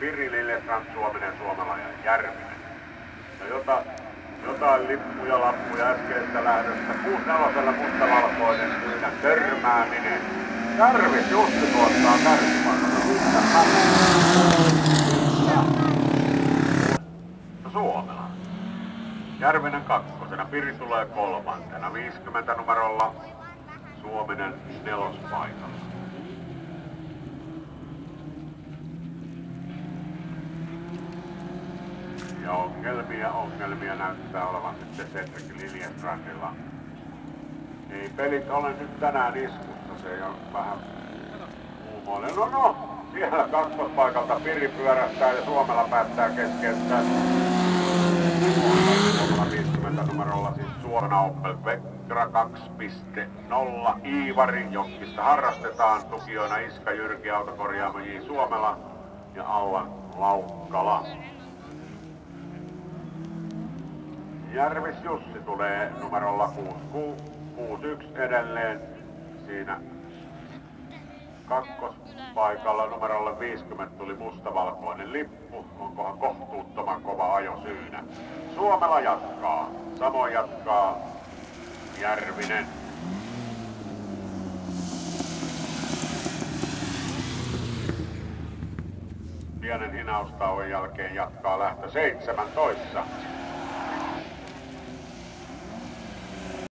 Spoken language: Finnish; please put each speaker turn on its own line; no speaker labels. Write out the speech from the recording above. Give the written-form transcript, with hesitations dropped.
Piri, Liljestrand, Suominen, Suomela ja Järvinen. Ja jotain lippuja, lappuja äskeistä lähdöstä. 64 mustavalkoinen syynä törmääminen. Järvis Jussi tuottaa kärkipaikalla. Suomela. Järvinen kakkosena, Piri tulee kolmantena, 50 numerolla, Suominen nelospaikalla. Ja ongelmia näyttää olevan sitten Cedric Liljestrandilla. Ei pelit ole nyt tänään iskussa, se on vähän uumoinen. No, siellä kakkospaikalta Piri pyörähtää ja Suomela päättää keskeyttää. Suomela 50 numerolla siis Suorana Opel Vectra 2.0 Iivari, Jokkista harrastetaan. Tukijoina Iska Jyrki, Autokorjaamo J. Suomela ja Allan Laukkala. Järvis Jussi tulee numerolla 61 edelleen. Siinä kakkospaikalla numerolle 50 tuli mustavalkoinen lippu. Onkohan kohtuuttoman kova ajo syynä? Suomela jatkaa. Samoin jatkaa Järvinen. Pienen hinaustauon jälkeen jatkaa lähtö 17.